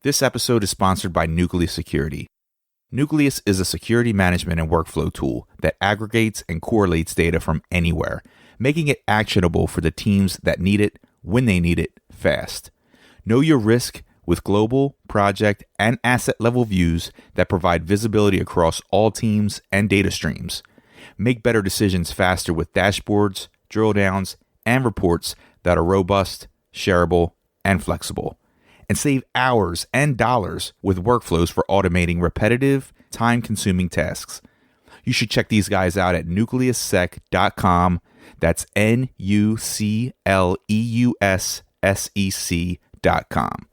This episode is sponsored by Nucleus Security. Nucleus is a security management and workflow tool that aggregates and correlates data from anywhere, making it actionable for the teams that need it, when they need it, fast. Know your risk with global, project, and asset level views that provide visibility across all teams and data streams. Make better decisions faster with dashboards, drill downs, and reports that are robust, shareable, and flexible. And save hours and dollars with workflows for automating repetitive, time-consuming tasks. You should check these guys out at nucleussec.com. That's nucleussec.com.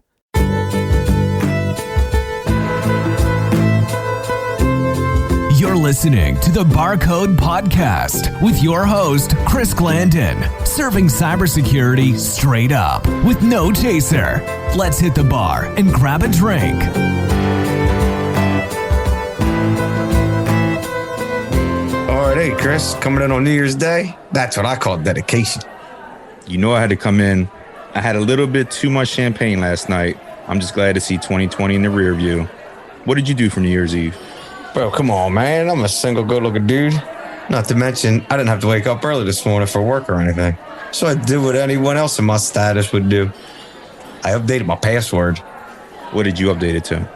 You're listening to the Barcode Podcast with your host, Chris Glandon, serving cybersecurity straight up with no chaser. Let's hit the bar and grab a drink. All right, hey, Chris, coming in on New Year's Day? That's what I call dedication. You know I had to come in. I had a little bit too much champagne last night. I'm just glad to see 2020 in the rear view. What did you do for New Year's Eve? Bro, come on, man. I'm a single good-looking dude. Not to mention, I didn't have to wake up early this morning for work or anything. So I did what anyone else in my status would do. I updated my password. What did you update it to?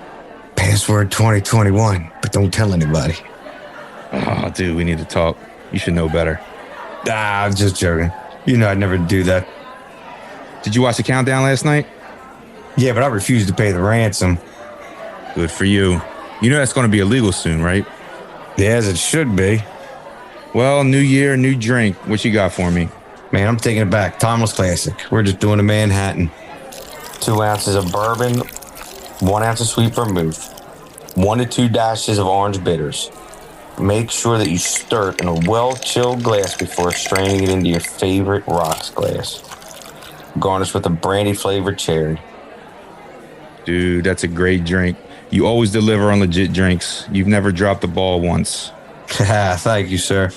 Password 2021, but don't tell anybody. Oh, dude, we need to talk. You should know better. I'm just joking. You know I'd never do that. Did you watch the countdown last night? Yeah, but I refused to pay the ransom. Good for you. You know that's going to be illegal soon, right? Yeah, as it should be. Well, new year, new drink. What you got for me? Man, I'm taking it back. Timeless classic. We're just doing a Manhattan. 2 ounces of bourbon, 1 ounce of sweet vermouth, 1 to 2 dashes of orange bitters. Make sure that you stir it in a well-chilled glass before straining it into your favorite rocks glass. Garnish with a brandy-flavored cherry. Dude, that's a great drink. You always deliver on legit drinks. You've never dropped the ball once. Thank you, sir.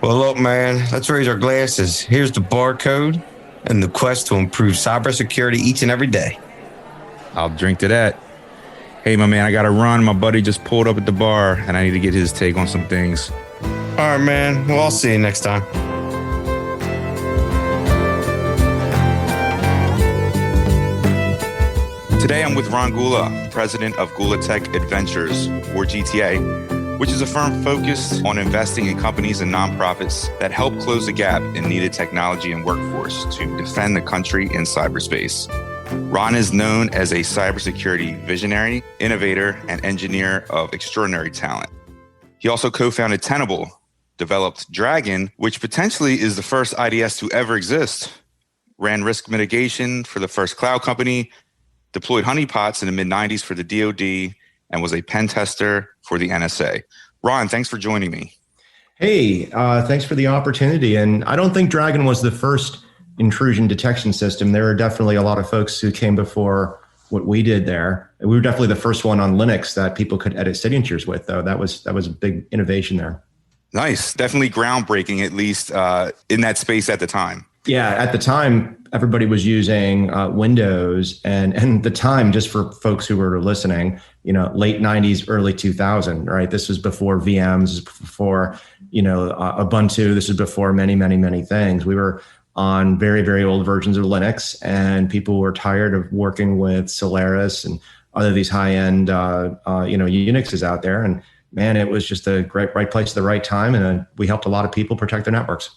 Well, look, man, let's raise our glasses. Here's the barcode and the quest to improve cybersecurity each and every day. I'll drink to that. Hey, my man, I got to run. My buddy just pulled up at the bar, and I need to get his take on some things. All right, man. Well, I'll see you next time. Today, I'm with Ron Gula, president of Gula Tech Adventures, or GTA, which is a firm focused on investing in companies and nonprofits that help close the gap in needed technology and workforce to defend the country in cyberspace. Ron is known as a cybersecurity visionary, innovator, and engineer of extraordinary talent. He also co-founded Tenable, developed Dragon, which potentially is the first IDS to ever exist, ran risk mitigation for the first cloud company, deployed honeypots in the mid-90s for the DoD, and was a pen tester for the NSA. Ron, thanks for joining me. Hey, thanks for the opportunity. And I don't think Dragon was the first intrusion detection system. There are definitely a lot of folks who came before what we did there. We were definitely the first one on Linux that people could edit signatures with, though. That was a big innovation there. Nice. Definitely groundbreaking, at least in that space at the time. Yeah, at the time, everybody was using Windows, and the time, just for folks who were listening, late 90s, early 2000, right? This was before VMs, this was before, Ubuntu. This was before many, many, many things. We were on very, very old versions of Linux, and people were tired of working with Solaris and other these high-end, Unixes out there. And man, it was just a right place at the right time, and we helped a lot of people protect their networks.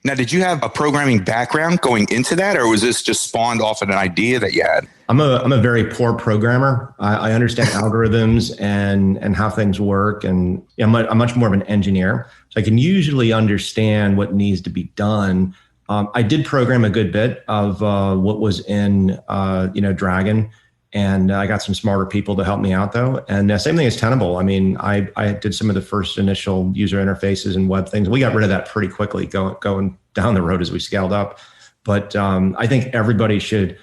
Now, did you have a programming background going into that, or was this just spawned off of an idea that you had? I'm a very poor programmer. I understand algorithms and how things work, and I'm much more of an engineer. So I can usually understand what needs to be done. I did program a good bit of what was in Dragon, and I got some smarter people to help me out, though. And same thing as Tenable. I mean, I did some of the first initial user interfaces and web things. We got rid of that pretty quickly going down the road as we scaled up. But I think everybody should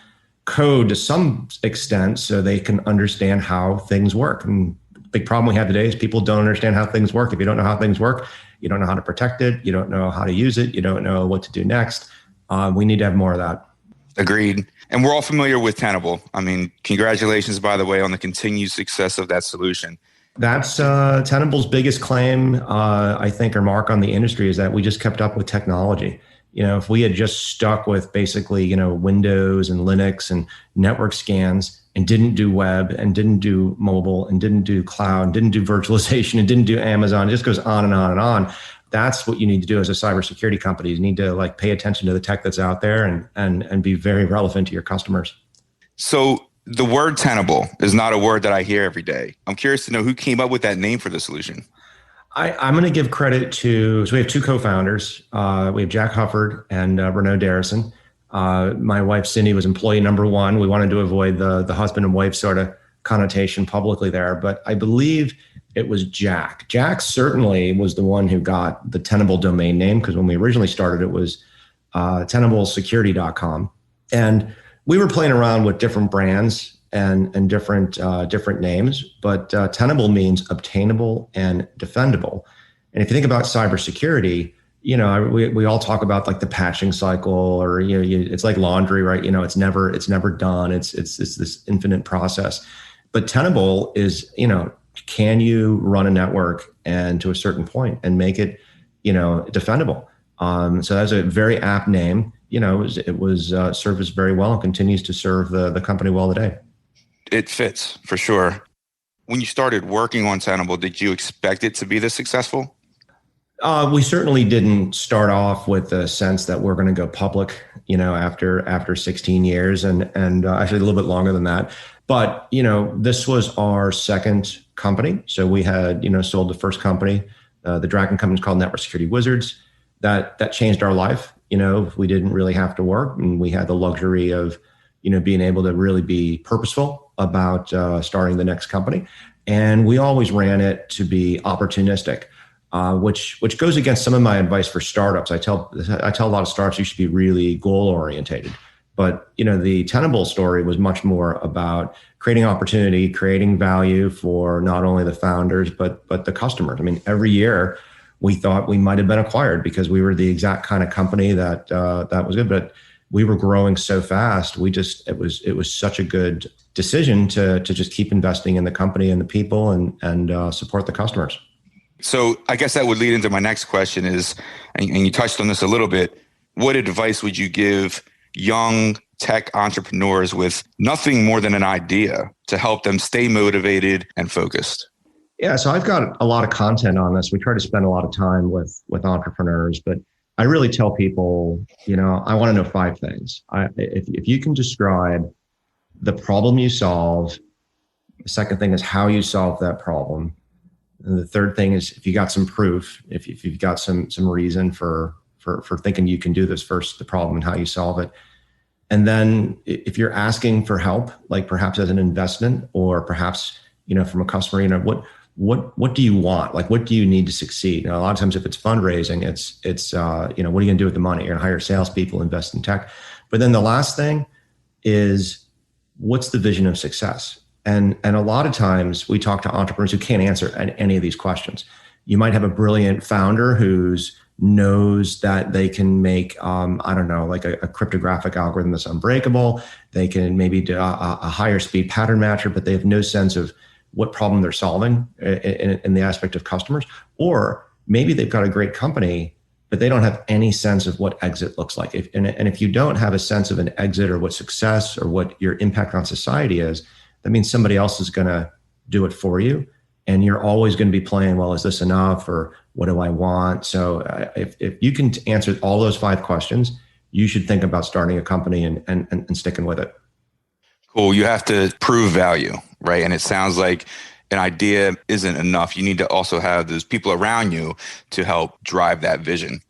code to some extent so they can understand how things work. And the big problem we have today is people don't understand how things work. If you don't know how things work, you don't know how to protect it. You don't know how to use it. You don't know what to do next. We need to have more of that. Agreed. And we're all familiar with Tenable. I mean, congratulations, by the way, on the continued success of that solution. That's Tenable's biggest claim, I think, or mark on the industry is that we just kept up with technology. If we had just stuck with basically, Windows and Linux and network scans and didn't do web and didn't do mobile and didn't do cloud and didn't do virtualization and didn't do Amazon, it just goes on and on and on. That's what you need to do as a cybersecurity company. You need to pay attention to the tech that's out there and be very relevant to your customers. So the word Tenable is not a word that I hear every day. I'm curious to know who came up with that name for the solution. I'm going to give credit so we have two co-founders. We have Jack Hufford and Renaud Darrison. My wife, Cindy, was employee number one. We wanted to avoid the husband and wife sort of connotation publicly there, but I believe it was Jack. Jack certainly was the one who got the Tenable domain name, because when we originally started, it was tenablesecurity.com. And we were playing around with different brands and different names, but Tenable means obtainable and defendable. And if you think about cybersecurity, we all talk about the patching cycle, or it's like laundry, right? It's never done. It's this infinite process. But Tenable is, can you run a network and to a certain point and make it, defendable? So that's a very apt name. It was serviced very well and continues to serve the company well today. It fits for sure. When you started working on Tenable, did you expect it to be this successful? We certainly didn't start off with the sense that we're going to go public, after 16 years and actually a little bit longer than that. But, this was our second company. So we had, sold the first company. The Dragon company is called Network Security Wizards. That changed our life. We didn't really have to work, and we had the luxury of, being able to really be purposeful about starting the next company. And we always ran it to be opportunistic, which goes against some of my advice for startups. I tell a lot of startups you should be really goal orientated. But the Tenable story was much more about creating opportunity, creating value for not only the founders but the customers. I mean, every year we thought we might have been acquired because we were the exact kind of company that was good, but we were growing so fast. It was such a good decision to just keep investing in the company and the people and support the customers. So I guess that would lead into my next question is, and you touched on this a little bit, what advice would you give young tech entrepreneurs with nothing more than an idea to help them stay motivated and focused? Yeah, so I've got a lot of content on this. We try to spend a lot of time with entrepreneurs, but I really tell people, I want to know 5 things. If you can describe the problem you solve, the second thing is how you solve that problem. And the third thing is if you got some proof, if you've got some reason for thinking you can do this, first the problem and how you solve it. And then if you're asking for help, like perhaps as an investment or perhaps, from a customer, what do you want? Like, what do you need to succeed? A lot of times if it's fundraising, it's what are you going to do with the money? You're going to hire salespeople, invest in tech. But then the last thing is, what's the vision of success? And a lot of times we talk to entrepreneurs who can't answer any of these questions. You might have a brilliant founder who knows that they can make, like a cryptographic algorithm that's unbreakable. They can maybe do a higher speed pattern matcher, but they have no sense of what problem they're solving in the aspect of customers. Or maybe they've got a great company, but they don't have any sense of what exit looks like. If you don't have a sense of an exit or what success or what your impact on society is, that means somebody else is going to do it for you. And you're always going to be playing, well, is this enough? Or what do I want? So if you can answer all those 5 questions, you should think about starting a company and sticking with it. Cool. You have to prove value, right? And it sounds like an idea isn't enough. You need to also have those people around you to help drive that vision.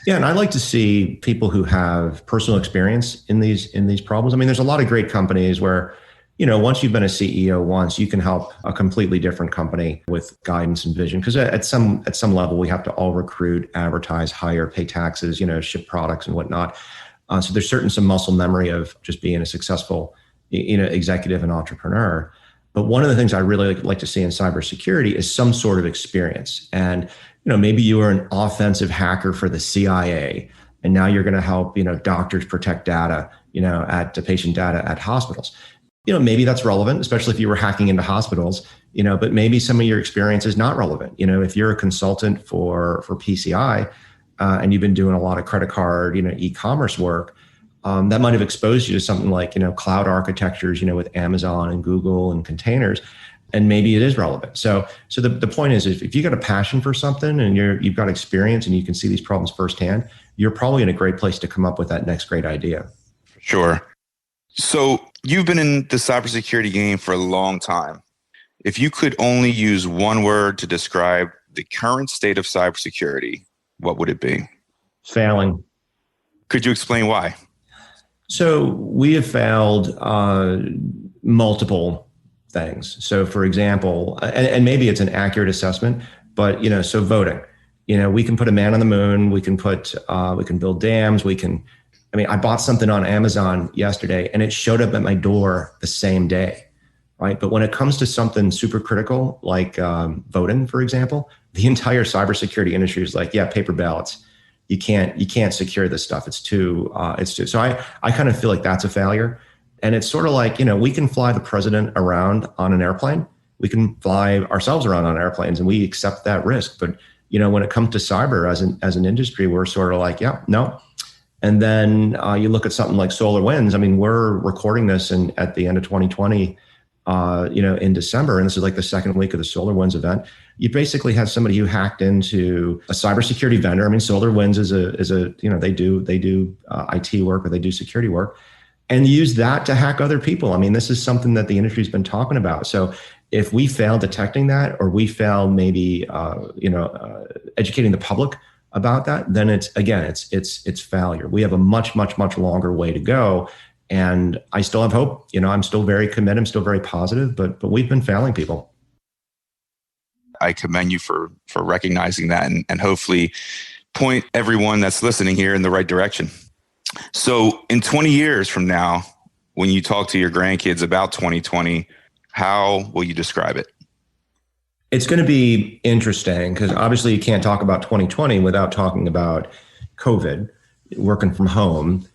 Yeah, and I like to see people who have personal experience in these problems. I mean, there's a lot of great companies where, once you've been a CEO once, you can help a completely different company with guidance and vision. Because at some level, we have to all recruit, advertise, hire, pay taxes, ship products and whatnot. So there's some muscle memory of just being a successful, executive and entrepreneur. But one of the things I really like to see in cybersecurity is some sort of experience. And maybe you were an offensive hacker for the CIA, and now you're going to help, doctors protect data, at patient data at hospitals. Maybe that's relevant, especially if you were hacking into hospitals, but maybe some of your experience is not relevant. If you're a consultant for PCI and you've been doing a lot of credit card, e-commerce work, that might have exposed you to something like, cloud architectures, with Amazon and Google and containers, and maybe it is relevant. So the point is, if you got a passion for something and you've got experience and you can see these problems firsthand, you're probably in a great place to come up with that next great idea. Sure. So you've been in the cybersecurity game for a long time. If you could only use one word to describe the current state of cybersecurity, what would it be? Failing. Could you explain why? So we have failed multiple things. So for example, and maybe it's an accurate assessment, but so voting, we can put a man on the moon, we can build dams, I bought something on Amazon yesterday and it showed up at my door the same day, right? But when it comes to something super critical, like voting, for example, the entire cybersecurity industry is like, yeah, paper ballots. You can't secure this stuff. It's too. So I kind of feel like that's a failure. And it's sort of like, we can fly the president around on an airplane. We can fly ourselves around on airplanes and we accept that risk. But, when it comes to cyber as an industry, we're sort of like, yeah, no. And then you look at something like SolarWinds. We're recording this at the end of 2020, in December, and this is like the second week of the SolarWinds event. You basically have somebody who hacked into a cybersecurity vendor. SolarWinds is a they do IT work, or they do security work, and use that to hack other people. This is something that the industry's been talking about. So if we fail detecting that, or we fail maybe educating the public about that, then it's failure. We have a much longer way to go. And I still have hope. I'm still very committed. I'm still very positive, but we've been failing people. I commend you for recognizing that and hopefully point everyone that's listening here in the right direction. So in 20 years from now, when you talk to your grandkids about 2020, how will you describe it? It's going to be interesting because obviously you can't talk about 2020 without talking about COVID, working from home.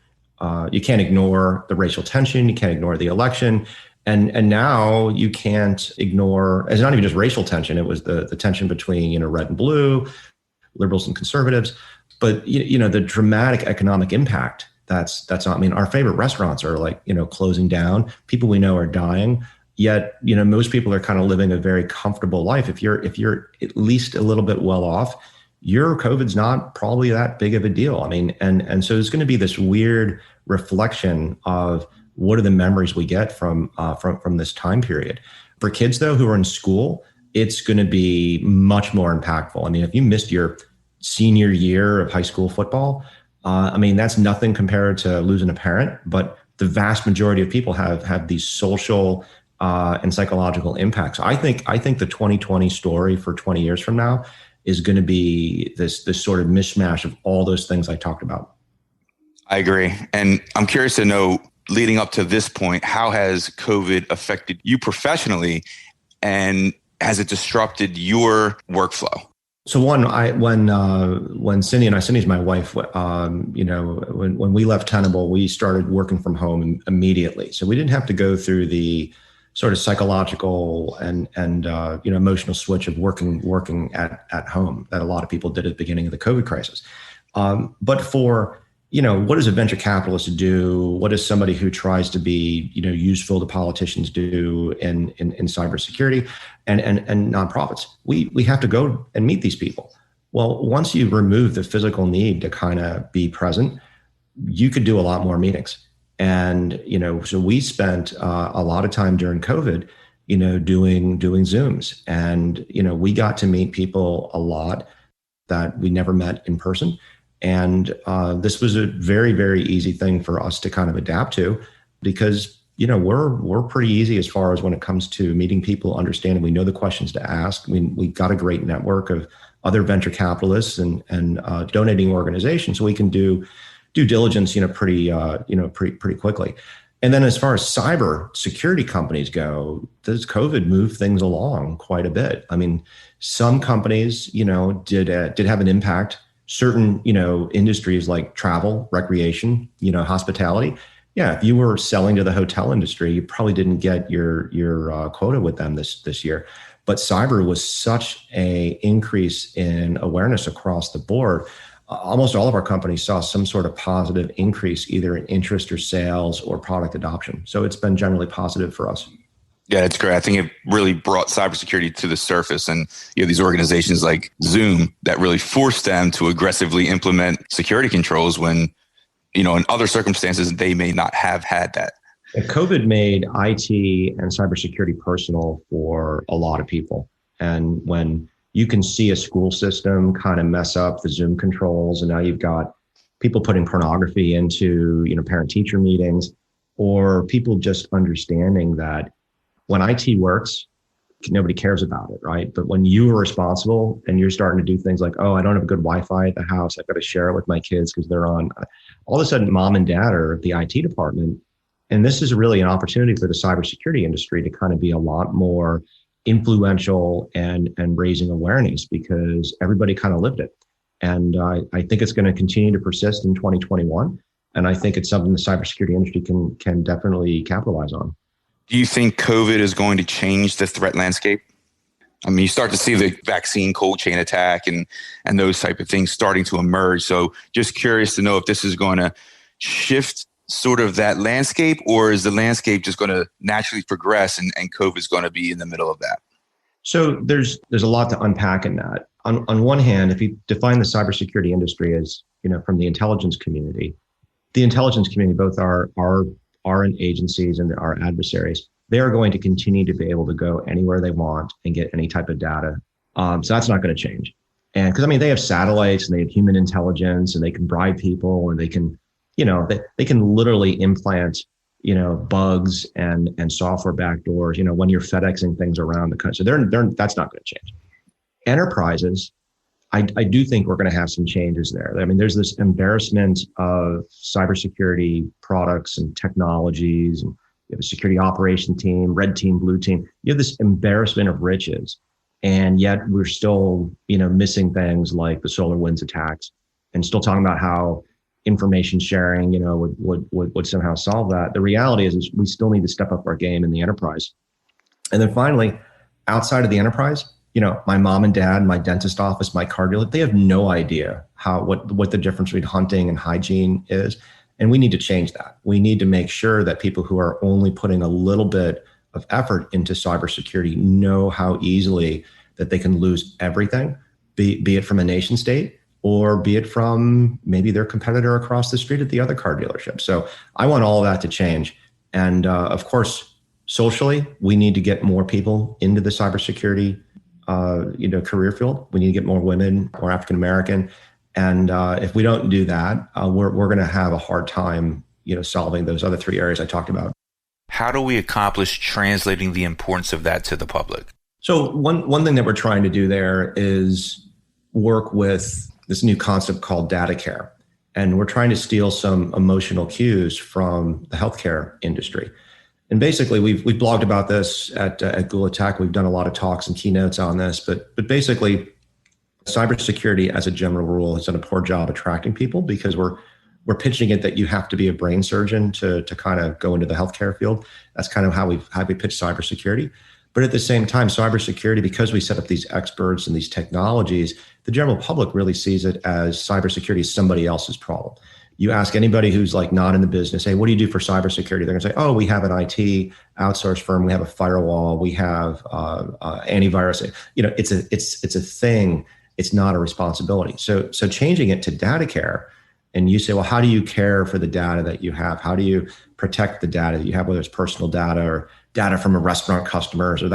You can't ignore the racial tension. You can't ignore the election. And now you can't ignore, it's not even just racial tension. It was the tension between, red and blue, liberals and conservatives. But, the dramatic economic impact that's on, our favorite restaurants are like, closing down. People we know are dying. Yet, most people are kind of living a very comfortable life. If you're at least a little bit well off, your COVID's not probably that big of a deal. And so there's going to be this weird reflection of what are the memories we get from this time period. For kids though, who are in school, it's going to be much more impactful. If you missed your senior year of high school football, that's nothing compared to losing a parent. But the vast majority of people have these social and psychological impacts. I think the 2020 story for 20 years from now is going to be this sort of mishmash of all those things I talked about. I agree. And I'm curious to know, leading up to this point, how has COVID affected you professionally, and has it disrupted your workflow? So when Cindy's my wife, when we left Tenable, we started working from home immediately. So we didn't have to go through the sort of psychological and emotional switch of working at home that a lot of people did at the beginning of the COVID crisis. But for, what does a venture capitalist do? What does somebody who tries to be, useful to politicians do in cybersecurity and nonprofits? We have to go and meet these people. Well, once you remove the physical need to kind of be present, you could do a lot more meetings. And, so we spent a lot of time during COVID, doing Zooms, and, we got to meet people a lot that we never met in person. And this was a very, very easy thing for us to kind of adapt to because, we're pretty easy as far as when it comes to meeting people, understanding, we know the questions to ask. We've got a great network of other venture capitalists and donating organizations, so we can do due diligence, pretty quickly. And then as far as cyber security companies go, does COVID move things along quite a bit? Some companies, did have an impact certain, industries like travel, recreation, hospitality. Yeah, if you were selling to the hotel industry, you probably didn't get your quota with them this year. But cyber was such a increase in awareness across the board. Almost all of our companies saw some sort of positive increase, either in interest or sales or product adoption. So it's been generally positive for us. Yeah, it's great. I think it really brought cybersecurity to the surface, and these organizations like Zoom that really forced them to aggressively implement security controls when, in other circumstances they may not have had that. And COVID made IT and cybersecurity personal for a lot of people. And when you can see a school system kind of mess up the Zoom controls, and now you've got people putting pornography into, parent-teacher meetings, or people just understanding that when IT works, nobody cares about it, right? But when you are responsible and you're starting to do things like, oh, I don't have good Wi-Fi at the house, I've got to share it with my kids because they're on, all of a sudden mom and dad are the IT department. And this is really an opportunity for the cybersecurity industry to kind of be a lot more influential and raising awareness, because everybody kind of lived it. And I think it's going to continue to persist in 2021. And I think it's something the cybersecurity industry can definitely capitalize on. Do you think COVID is going to change the threat landscape? I mean, you start to see the vaccine cold chain attack and those type of things starting to emerge. So just curious to know if this is going to shift sort of that landscape, or is the landscape just going to naturally progress and COVID is going to be in the middle of that? So there's a lot to unpack in that. On one hand, if you define the cybersecurity industry as, from the intelligence community, both our agencies and our adversaries, they are going to continue to be able to go anywhere they want and get any type of data. So that's not going to change. And because they have satellites and they have human intelligence and they can bribe people and they can, they can literally implant, bugs and software backdoors, when you're FedExing things around the country. So that's not going to change. Enterprises, I do think we're going to have some changes there. There's this embarrassment of cybersecurity products and technologies, and you have a security operation team, red team, blue team. You have this embarrassment of riches, and yet we're still, missing things like the SolarWinds attacks, and still talking about how information sharing, would somehow solve that. The reality is we still need to step up our game in the enterprise. And then finally, outside of the enterprise, my mom and dad, my dentist office, my car dealer, they have no idea what the difference between hunting and hygiene is. And we need to change that. We need to make sure that people who are only putting a little bit of effort into cybersecurity know how easily that they can lose everything, be it from a nation state or be it from maybe their competitor across the street at the other car dealership. So I want all of that to change. And of course, socially, we need to get more people into the cybersecurity career field. We need to get more women, more African American, and if we don't do that, we're going to have a hard time, solving those other three areas I talked about. How do we accomplish translating the importance of that to the public? So one thing that we're trying to do there is work with this new concept called data care, and we're trying to steal some emotional cues from the healthcare industry. And basically, we've blogged about this at Gula Tech. We've done a lot of talks and keynotes on this, but basically, cybersecurity as a general rule has done a poor job attracting people, because we're pitching it that you have to be a brain surgeon to kind of go into the healthcare field. That's kind of how we pitch cybersecurity. But at the same time, cybersecurity, because we set up these experts and these technologies, the general public really sees it as cybersecurity is somebody else's problem. You ask anybody who's not in the business, hey, what do you do for cybersecurity? They're going to say, oh, we have an IT outsource firm, we have a firewall, we have antivirus. It's a thing. It's not a responsibility. So changing it to data care, and you say, well, how do you care for the data that you have? How do you protect the data that you have, whether it's personal data or data from a restaurant customers, or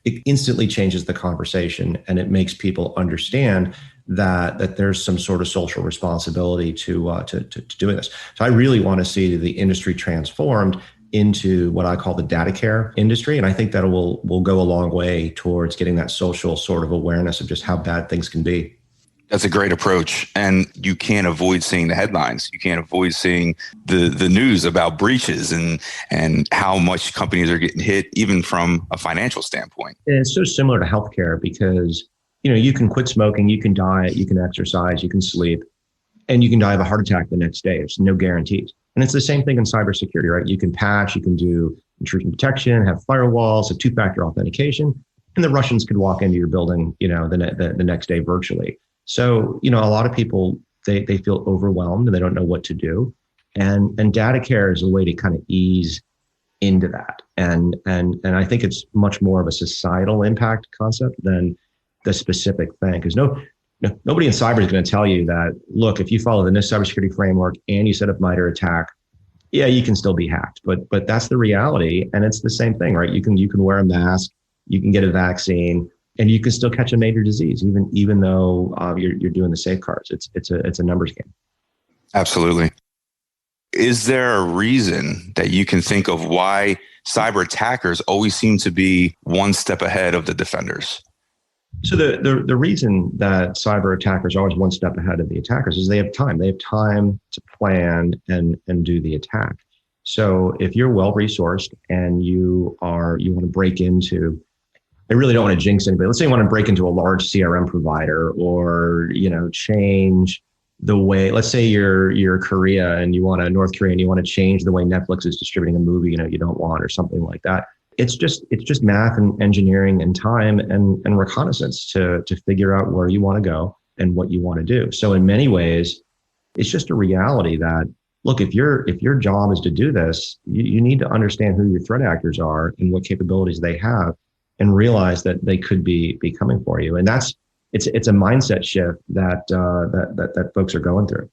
it instantly changes the conversation, and it makes people understand that there's some sort of social responsibility to doing this. So I really want to see the industry transformed into what I call the data care industry. And I think that will go a long way towards getting that social sort of awareness of just how bad things can be. That's a great approach. And you can't avoid seeing the headlines. You can't avoid seeing the news about breaches and how much companies are getting hit, even from a financial standpoint. And it's so similar to healthcare because, you can quit smoking, you can diet, you can exercise, you can sleep, and you can die of a heart attack the next day. There's no guarantees. And it's the same thing in cybersecurity, right? You can patch, you can do intrusion detection, have firewalls, have two-factor authentication, and the Russians could walk into your building, the next day virtually. So, a lot of people, they feel overwhelmed and they don't know what to do. And data care is a way to kind of ease into that. And I think it's much more of a societal impact concept than the specific thing. Because nobody in cyber is going to tell you that, look, if you follow the NIST cybersecurity framework and you set up MITRE ATT&CK, yeah, you can still be hacked. But that's the reality. And it's the same thing, right? You can wear a mask, you can get a vaccine, and you can still catch a major disease, even though you're doing the safeguards. It's a numbers game. Absolutely. Is there a reason that you can think of why cyber attackers always seem to be one step ahead of the defenders? So the reason that cyber attackers are always one step ahead of the attackers is they have time. They have time to plan and do the attack. So if you're well resourced and you want to break into, I really don't want to jinx anybody. Let's say you want to break into a large CRM provider or change the way. Let's say you're Korea and North Korea and you want to change the way Netflix is distributing a movie you don't want, or something like that. It's just math and engineering and time and reconnaissance to figure out where you want to go and what you want to do. So in many ways, it's just a reality that, look, if your job is to do this, you need to understand who your threat actors are and what capabilities they have, and realize that they could be coming for you. And it's a mindset shift that folks are going through.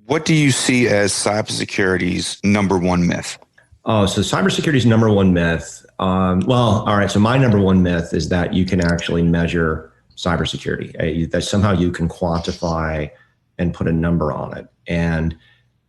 What do you see as cybersecurity's number one myth? Oh, so cybersecurity's number one myth. All right. So my number one myth is that you can actually measure cybersecurity. That somehow you can quantify and put a number on it.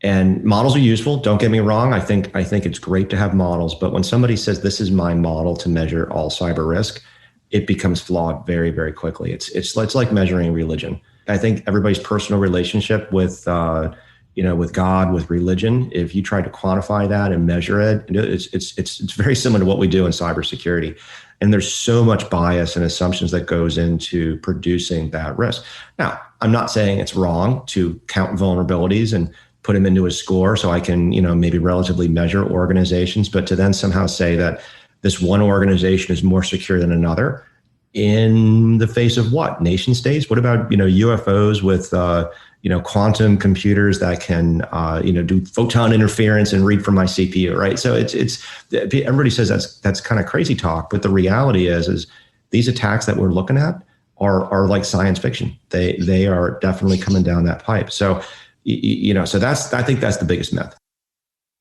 And models are useful. Don't get me wrong. I think it's great to have models, but when somebody says this is my model to measure all cyber risk, it becomes flawed very, very quickly. It's like measuring religion. I think everybody's personal relationship with God, with religion, if you try to quantify that and measure it, it's very similar to what we do in cybersecurity. And there's so much bias and assumptions that goes into producing that risk. Now, I'm not saying it's wrong to count vulnerabilities and put them into a score so I can, maybe relatively measure organizations, but to then somehow say that this one organization is more secure than another in the face of what? Nation states? What about, UFOs with, quantum computers that can, do photon interference and read from my CPU, right? So it's everybody says that's kind of crazy talk, but the reality is these attacks that we're looking at are like science fiction. They are definitely coming down that pipe. So, so I think that's the biggest myth.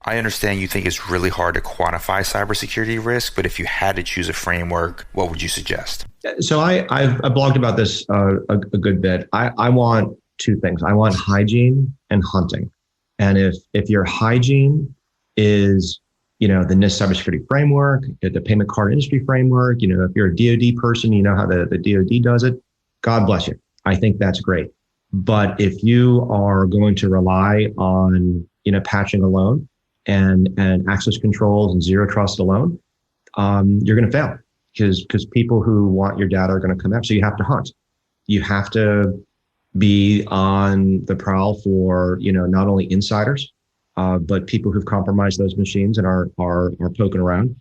I understand you think it's really hard to quantify cybersecurity risk, but if you had to choose a framework, what would you suggest? So I've blogged about this a good bit. I want two things. I want hygiene and hunting. And if your hygiene is, the NIST cybersecurity framework, the payment card industry framework, if you're a DoD person, you know how the DoD does it, God bless you. I think that's great. But if you are going to rely on, patching alone and access controls and zero trust alone, you're going to fail because people who want your data are going to come up. So you have to hunt. You have to be on the prowl for, not only insiders, but people who've compromised those machines and are poking around.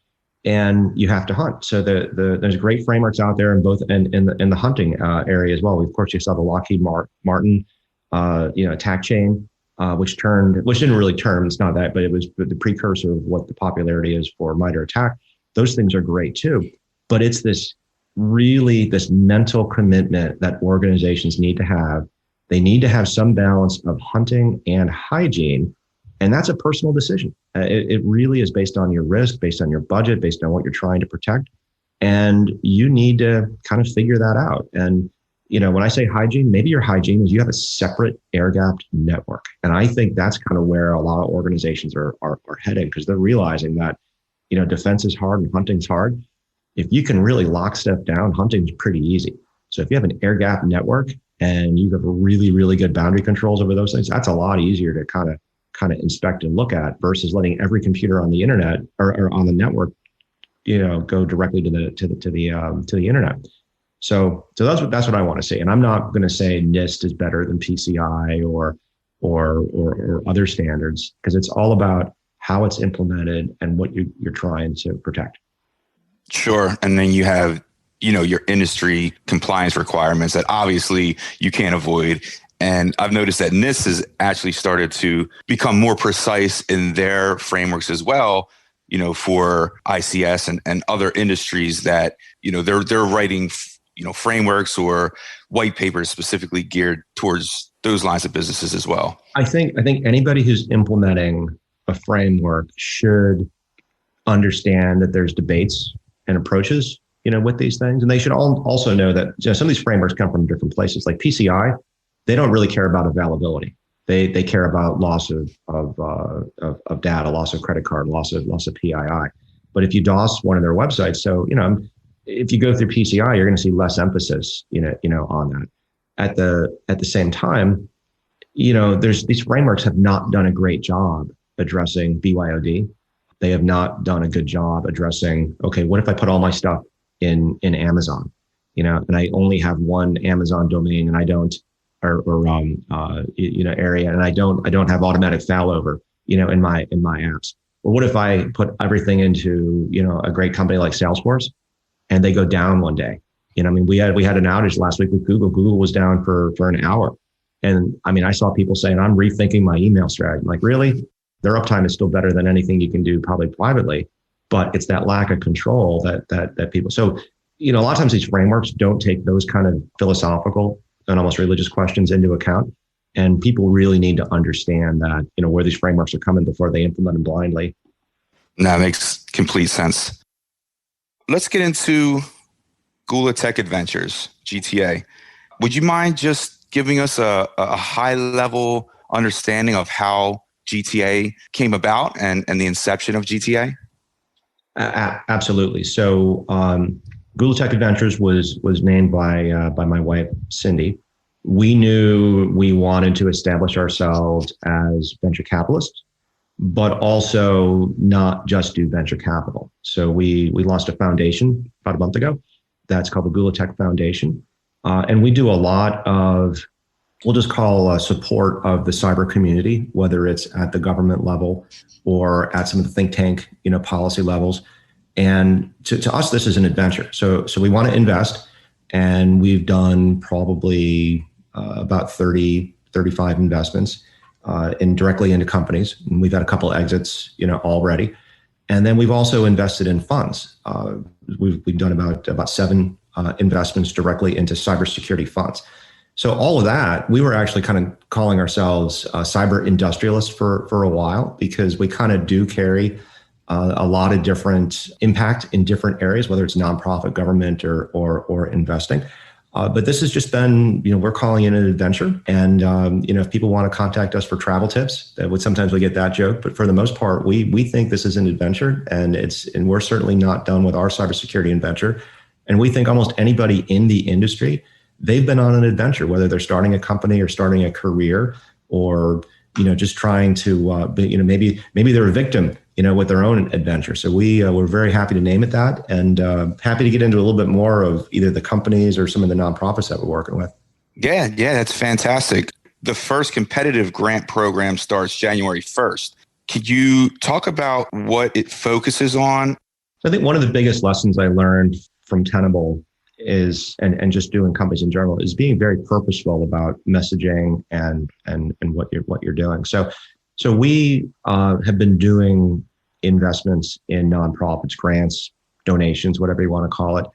And you have to hunt. So there's great frameworks out there in both in the hunting area as well. Of course, you saw the Lockheed Martin attack chain, which didn't really turn. It's not that, but it was the precursor of what the popularity is for MITRE ATT&CK. Those things are great too. But it's this mental commitment that organizations need to have. They need to have some balance of hunting and hygiene. And that's a personal decision. It really is based on your risk, based on your budget, based on what you're trying to protect. And you need to kind of figure that out. And, when I say hygiene, maybe your hygiene is you have a separate air-gapped network. And I think that's kind of where a lot of organizations are heading, because they're realizing that, defense is hard and hunting's hard. If you can really lock stuff down, hunting's pretty easy. So if you have an air-gapped network and you have really, really good boundary controls over those things, that's a lot easier to kind of inspect and look at versus letting every computer on the internet or on the network, go directly to the internet. So that's what I want to see. And I'm not going to say NIST is better than PCI or other standards, because it's all about how it's implemented and what you're trying to protect. Sure. And then you have, your industry compliance requirements that obviously you can't avoid. And I've noticed that NIST has actually started to become more precise in their frameworks as well, for ICS and other industries that, they're writing, frameworks or white papers specifically geared towards those lines of businesses as well. I think anybody who's implementing a framework should understand that there's debates and approaches, with these things. And they should also know that some of these frameworks come from different places. Like PCI, they don't really care about availability. They care about loss of data, loss of credit card, loss of PII. But if you DOS one of their websites, so if you go through PCI, you're going to see less emphasis, on that. At the same time, these frameworks have not done a great job addressing BYOD. They have not done a good job addressing, okay, what if I put all my stuff in Amazon, and I only have one Amazon domain and I don't, area, and I don't have automatic failover, in my apps. Or what if I put everything into, a great company like Salesforce and they go down one day? We had an outage last week with Google. Google was down for an hour. And I saw people saying, I'm rethinking my email strategy. I'm like, really? Their uptime is still better than anything you can do probably privately, but it's that lack of control that people, so, a lot of times these frameworks don't take those kind of philosophical and almost religious questions into account. And people really need to understand that, where these frameworks are coming before they implement them blindly. That makes complete sense. Let's get into Gula Tech Adventures, GTA. Would you mind just giving us a high level understanding of how GTA came about and the inception of GTA? Absolutely. So Gula Tech Adventures was named by my wife, Cindy. We knew we wanted to establish ourselves as venture capitalists, but also not just do venture capital. So we launched a foundation about a month ago. That's called the Gula Tech Foundation. And we do a lot of, we'll just call support of the cyber community, whether it's at the government level or at some of the think tank, policy levels. And to us, this is an adventure. So we want to invest, and we've done probably about 30, 35 investments directly into companies. And we've had a couple of exits, already. And then we've also invested in funds. We've done about 7 investments directly into cybersecurity funds. So all of that, we were actually kind of calling ourselves cyber industrialists for a while, because we kind of do carry a lot of different impact in different areas, whether it's nonprofit, government, or investing. But this has just been, we're calling it an adventure. And, if people want to contact us for travel tips, sometimes we get that joke. But for the most part, we think this is an adventure, and we're certainly not done with our cybersecurity adventure. And we think almost anybody in the industry, they've been on an adventure, whether they're starting a company or starting a career, or, just trying to, maybe they're a victim, with their own adventure. So we're very happy to name it that, and happy to get into a little bit more of either the companies or some of the nonprofits that we're working with. Yeah, that's fantastic. The first competitive grant program starts January 1st. Could you talk about what it focuses on? I think one of the biggest lessons I learned from Tenable is, and just doing companies in general, is being very purposeful about messaging and what you're doing. So we have been doing investments in nonprofits, grants, donations, whatever you want to call it.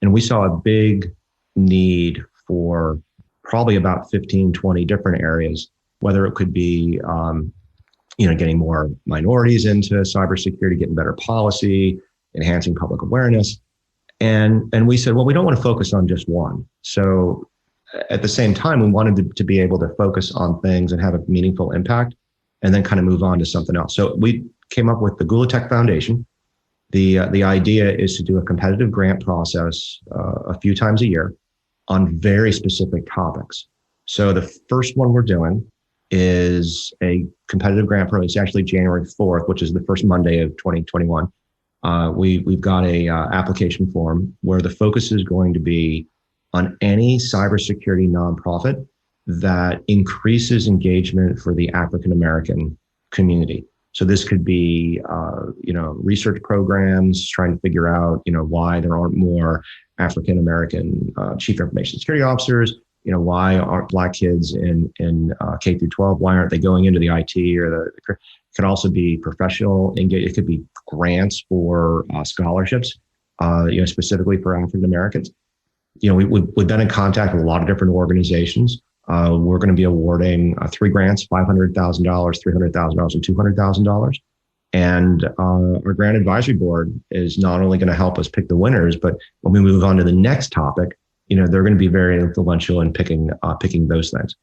And we saw a big need for probably about 15, 20 different areas, whether it could be, getting more minorities into cybersecurity, getting better policy, enhancing public awareness. And we said, well, we don't want to focus on just one. So at the same time, we wanted to be able to focus on things and have a meaningful impact, and then kind of move on to something else. So we came up with the Gula Tech Foundation. The idea is to do a competitive grant process a few times a year on very specific topics. So the first one we're doing is a competitive grant program. It's actually January 4th, which is the first Monday of 2021. We've got a application form where the focus is going to be on any cybersecurity nonprofit that increases engagement for the African American community. So this could be, research programs trying to figure out, why there aren't more African American chief information security officers. Why aren't Black kids in K through 12? Why aren't they going into the IT or it could also be professional engagement. It could be grants for scholarships, specifically for African Americans. We've been in contact with a lot of different organizations. We're going to be awarding 3 grants, $500,000, $300,000, and $200,000. And our grant advisory board is not only going to help us pick the winners, but when we move on to the next topic, they're going to be very influential in picking those things.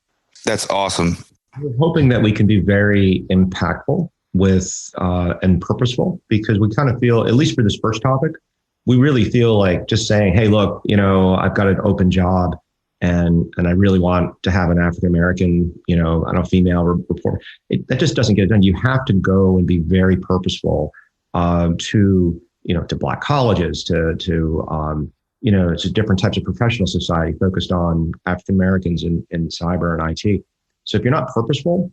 That's awesome. We're hoping that we can be very impactful with and purposeful, because we kind of feel, at least for this first topic, we really feel like just saying, hey, look, I've got an open job and I really want to have an African-American, female report. That just doesn't get it done. You have to go and be very purposeful to Black colleges, to different types of professional society focused on African-Americans in cyber and IT. So if you're not purposeful,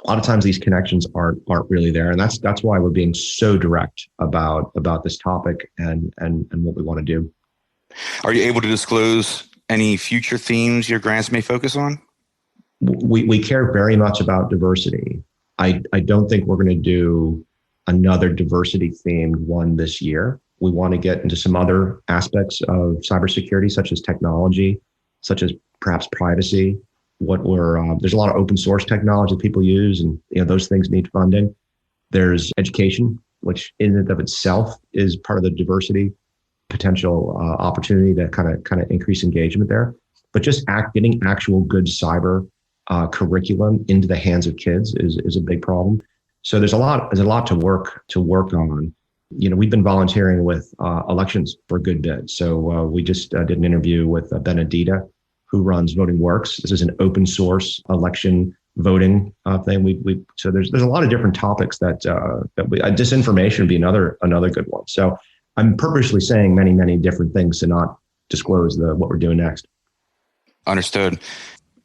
a lot of times these connections aren't really there. And that's why we're being so direct about this topic and what we want to do. Are you able to disclose any future themes your grants may focus on? We care very much about diversity. I don't think we're going to do another diversity themed one this year. We want to get into some other aspects of cybersecurity, such as technology, such as perhaps privacy. There's a lot of open source technology people use, and those things need funding. There's education, which in and of itself is part of the diversity potential opportunity to kind of increase engagement there. But just getting actual good cyber curriculum into the hands of kids is a big problem. So there's a lot to work on. We've been volunteering with elections for a good bit. So we just did an interview with Benedita, who runs Voting Works. This is an open source election voting thing. So there's a lot of different topics that disinformation would be another good one. So I'm purposely saying many, many different things to not disclose what we're doing next. Understood.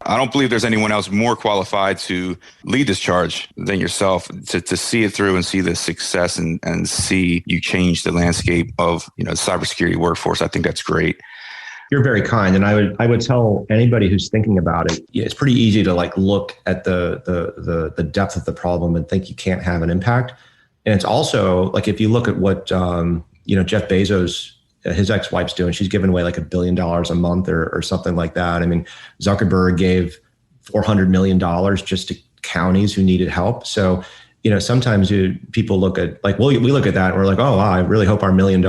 I don't believe there's anyone else more qualified to lead this charge than yourself, to see it through and see the success and see you change the landscape of the cybersecurity workforce. I think that's great. You're very kind, and I would tell anybody who's thinking about it, it's pretty easy to look at the depth of the problem and think you can't have an impact. And it's also if you look at what Jeff Bezos, his ex-wife's doing, she's giving away $1 billion a month or something like that. I mean, Zuckerberg gave $400 million just to counties who needed help. So, sometimes people look at we look at that and we're like, oh, wow, I really hope our $1 million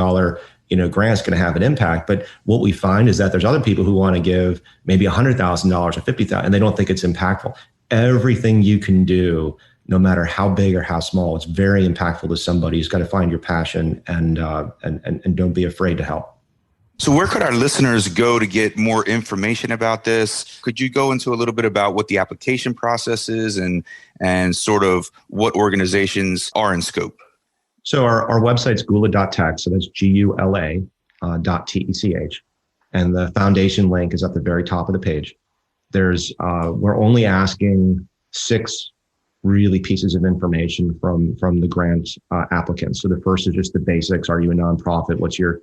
grant's going to have an impact. But what we find is that there's other people who want to give maybe $100,000 or $50,000, and they don't think it's impactful. Everything you can do, no matter how big or how small, it's very impactful to somebody. Who's got to find your passion and don't be afraid to help. So where could our listeners go to get more information about this? Could you go into a little bit about what the application process is and sort of what organizations are in scope? So our website's gula.tech. So that's GULA .tech. And the foundation link is at the very top of the page. We're only asking 6 really pieces of information from the grant applicants. So the first is just the basics. Are you a nonprofit? What's your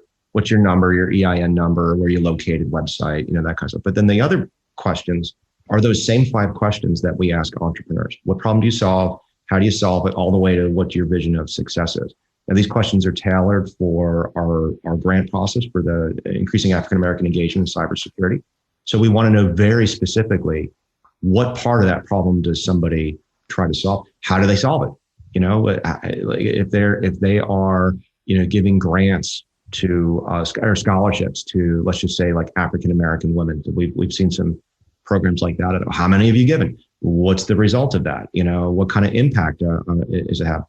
number, your EIN number, where you're located, website, that kind of stuff. But then the other questions are those same 5 questions that we ask entrepreneurs. What problem do you solve? How do you solve it? All the way to what your vision of success is. Now, these questions are tailored for our grant process for the increasing African-American engagement in cybersecurity. So we want to know very specifically what part of that problem does somebody try to solve? How do they solve it? If they are, giving grants to or scholarships to, let's just say, African-American women. We've seen some programs like that. How many have you given? What's the result of that? What kind of impact does it have?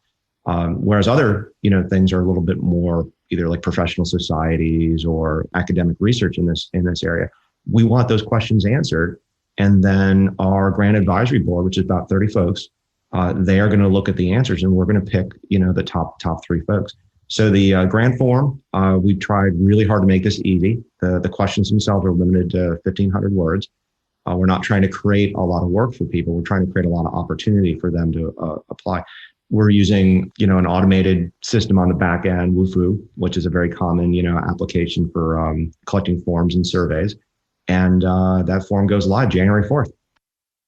Whereas other, things are a little bit more either professional societies or academic research in this area. We want those questions answered. And then our grant advisory board, which is about 30 folks, they are going to look at the answers, and we're going to pick, the top 3 folks. So the grant form, we tried really hard to make this easy. The questions themselves are limited to 1,500 words. We're not trying to create a lot of work for people. We're trying to create a lot of opportunity for them to apply. We're using, an automated system on the back end, Wufoo, which is a very common, application for collecting forms and surveys. And that form goes live January 4th.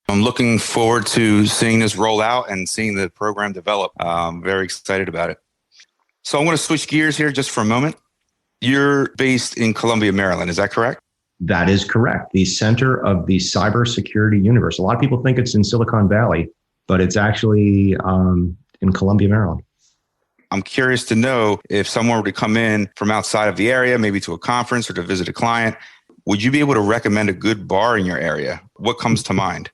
I'm looking forward to seeing this roll out and seeing the program develop. I'm very excited about it. So I'm going to switch gears here just for a moment. You're based in Columbia, Maryland. Is that correct? That is correct. The center of the cybersecurity universe. A lot of people think it's in Silicon Valley, but it's actually in Columbia, Maryland. I'm curious to know if someone were to come in from outside of the area, maybe to a conference or to visit a client, would you be able to recommend a good bar in your area? What comes to mind?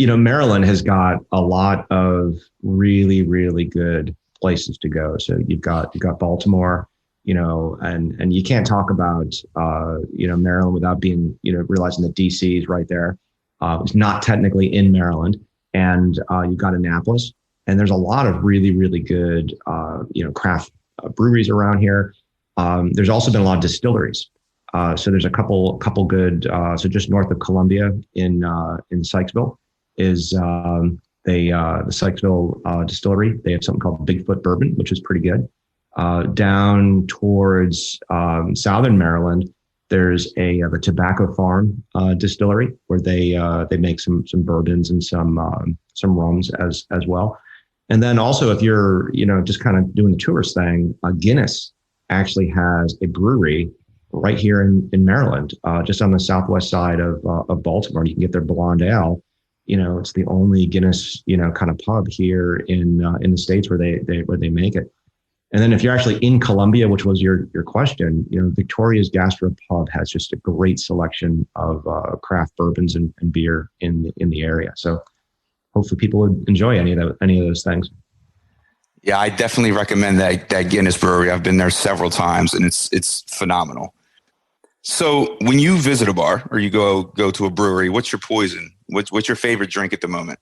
Maryland has got a lot of really, really good places to go. So you've got Baltimore, and you can't talk about, Maryland without being, realizing that DC is right there. It's not technically in Maryland. And you've got Annapolis. And there's a lot of really, really good, craft breweries around here. There's also been a lot of distilleries. So there's a couple good. So just north of Columbia in Sykesville is the Sykesville distillery. They have something called Bigfoot Bourbon, which is pretty good. Down towards southern Maryland, there's a tobacco farm distillery where they make some bourbons and some rums as well. And then also, if you're just kind of doing the tourist thing, Guinness actually has a brewery right here in Maryland, just on the southwest side of Baltimore. You can get their blonde ale. It's the only Guinness kind of pub here in the States where they make it. And then if you're actually in Columbia, which was your question, Victoria's Gastro Pub has just a great selection of craft bourbons and beer in the area. So hopefully people would enjoy any of those things. Yeah, I definitely recommend that Guinness brewery. I've been there several times and it's phenomenal. So when you visit a bar or you go to a brewery, what's your poison? What's your favorite drink at the moment?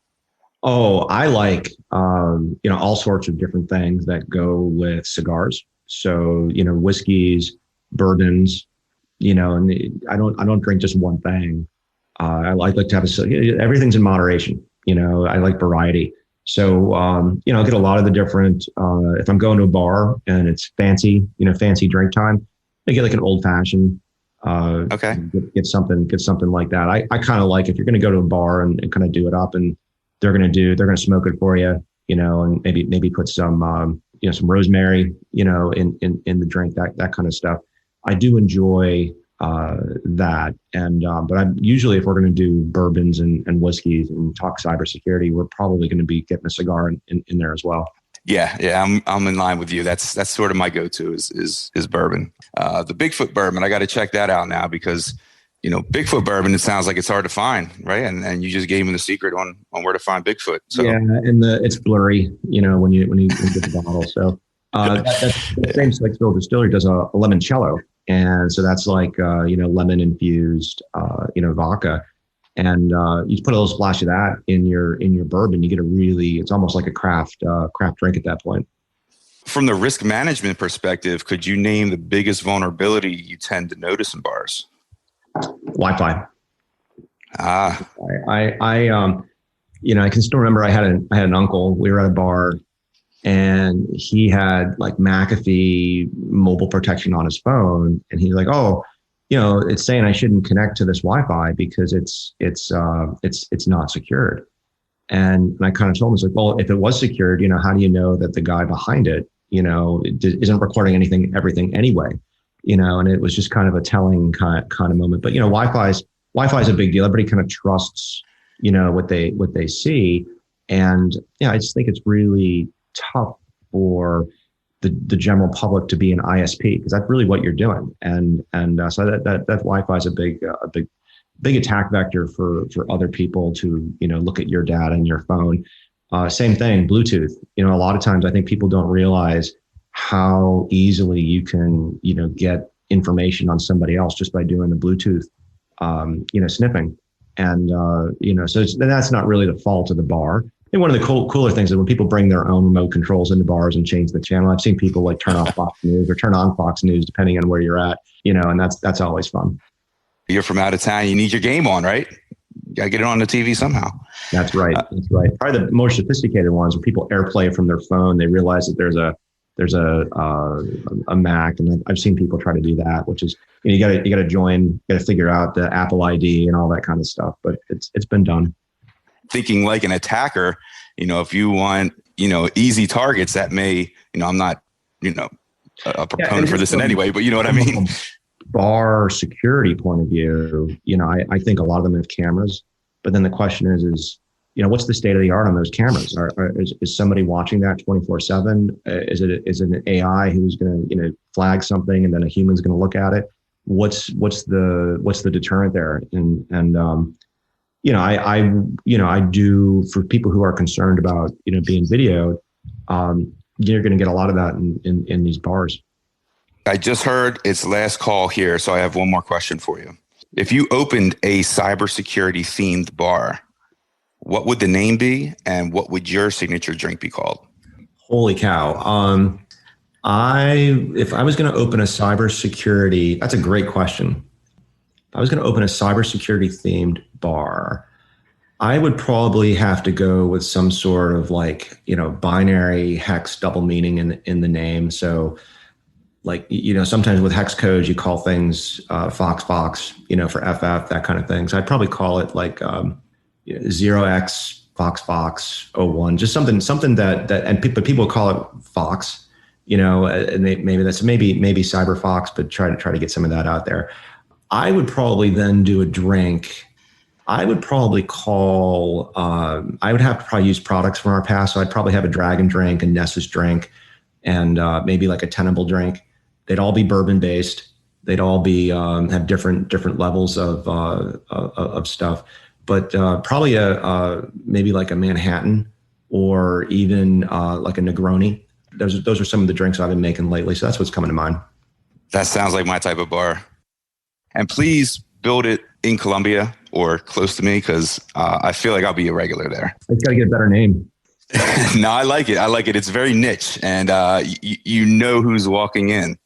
Oh, I like, all sorts of different things that go with cigars. So, whiskeys, bourbons, and I don't drink just one thing. I like to have everything's in moderation. I like variety. So, I'll get a lot of the different, if I'm going to a bar and it's fancy drink time, I get like an old fashioned. Okay. Get something like that. I kind of like if you're going to go to a bar and kind of do it up, and they're going to smoke it for you, and maybe put some, some rosemary, in the drink, that kind of stuff. I do enjoy that. And, but I'm usually, if we're going to do bourbons and whiskeys and talk cybersecurity, we're probably going to be getting a cigar in there as well. Yeah. I'm in line with you. That's sort of my go-to is bourbon. The Bigfoot bourbon, I got to check that out now because, Bigfoot bourbon, it sounds like it's hard to find, right? And you just gave me the secret on where to find Bigfoot. So yeah, and it's blurry, when you get the bottle. So that's the same Sykesville distillery does a limoncello, and so that's like lemon infused vodka, and you put a little splash of that in your bourbon, you get it's almost like a craft drink at that point. From the risk management perspective, could you name the biggest vulnerability you tend to notice in bars? Wi-Fi. I can still remember I had an uncle. We were at a bar and he had like McAfee mobile protection on his phone. And he's like, oh, it's saying I shouldn't connect to this Wi-Fi because it's not secured. And I kind of told him, it's like, well, if it was secured, how do you know that the guy behind it, isn't recording everything anyway? And it was just kind of a telling kind of moment. But, Wi-Fi is a big deal. Everybody kind of trusts, what they see. And I just think it's really tough for the general public to be an ISP because that's really what you're doing. And so that Wi-Fi is a big attack vector for other people to, look at your data and your phone. Same thing, Bluetooth. A lot of times I think people don't realize how easily you can, get information on somebody else just by doing the Bluetooth, sniffing. And, so that's not really the fault of the bar. think one of the cooler things is when people bring their own remote controls into bars and change the channel. I've seen people like turn off Fox News or turn on Fox News, depending on where you're at, and that's always fun. You're from out of town. You need your game on, right? You got to get it on the TV somehow. That's right. That's right. Probably the more sophisticated ones where people AirPlay from their phone. They realize that there's a Mac, and I've seen people try to do that, which is, you got to join, got to figure out the Apple ID and all that kind of stuff. But it's been done. Thinking like an attacker, if you want, easy targets, that may, I'm not, a proponent for this in any way, but you know what I mean? Bar security point of view, I think a lot of them have cameras, but then the question is, what's the state of the art on those cameras? Is somebody watching that 24/7? Is it an AI who's going to, flag something and then a human's going to look at it? What's the deterrent there? I do, for people who are concerned about, being videoed, you're going to get a lot of that in these bars. I just heard it's last call here, so I have one more question for you. If you opened a cybersecurity themed bar, what would the name be, and what would your signature drink be called? Holy cow! If I was going to open a cybersecurity, that's a great question. If I was going to open a cybersecurity themed bar, I would probably have to go with some sort of binary hex double meaning in the name. So, sometimes with hex codes, you call things Fox, for FF, that kind of thing. So I'd probably call it 0x Fox 01, just something that people call it Fox, and maybe Cyber Fox, but try to get some of that out there. I would probably then do a drink. I would probably call, I would have to probably use products from our past. So I'd probably have a Dragon drink, a Nessus drink, and maybe like a Tenable drink. They'd all be bourbon based. They'd all be, have different levels of stuff, but probably maybe like a Manhattan or even like a Negroni. Those are some of the drinks I've been making lately. So that's what's coming to mind. That sounds like my type of bar. And please build it in Columbia or close to me, because I feel like I'll be a regular there. It's got to get a better name. No, I like it. It's very niche, and you know who's walking in.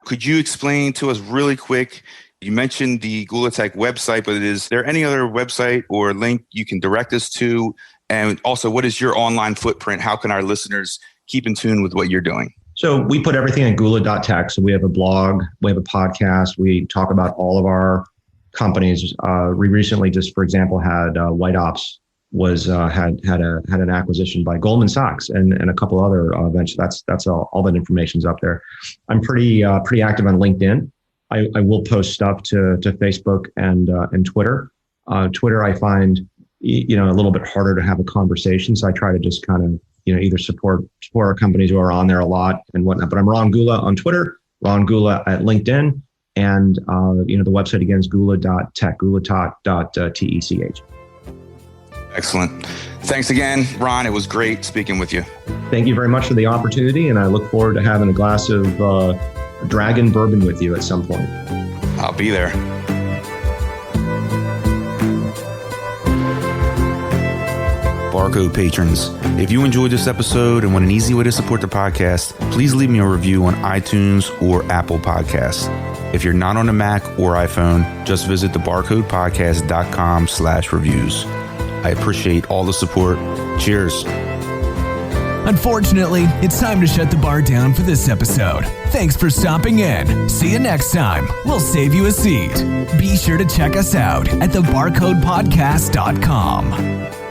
Could you explain to us really quick? You mentioned the Gula Tech website, but is there any other website or link you can direct us to? And also, what is your online footprint? How can our listeners keep in tune with what you're doing? So we put everything at gula.tech. So we have a blog, we have a podcast, we talk about all of our companies. We recently just, for example, had White Ops had an acquisition by Goldman Sachs and a couple other ventures. That's all that information's up there. I'm pretty active on LinkedIn. I will post stuff to Facebook and Twitter. Twitter, I find a little bit harder to have a conversation, so I try to just kind of either support our companies who are on there a lot and whatnot. But I'm Ron Gula on Twitter, Ron Gula at LinkedIn, and the website again is gula.tech, gula.tech. Excellent. Thanks again, Ron. It was great speaking with you. Thank you very much for the opportunity, and I look forward to having a glass of Dragon bourbon with you at some point. I'll be there. Barcode patrons, if you enjoyed this episode and want an easy way to support the podcast, please leave me a review on iTunes or Apple Podcasts. If you're not on a Mac or iPhone, just visit thebarcodepodcast.com/reviews. I appreciate all the support. Cheers. Unfortunately, it's time to shut the bar down for this episode. Thanks for stopping in. See you next time. We'll save you a seat. Be sure to check us out at thebarcodepodcast.com.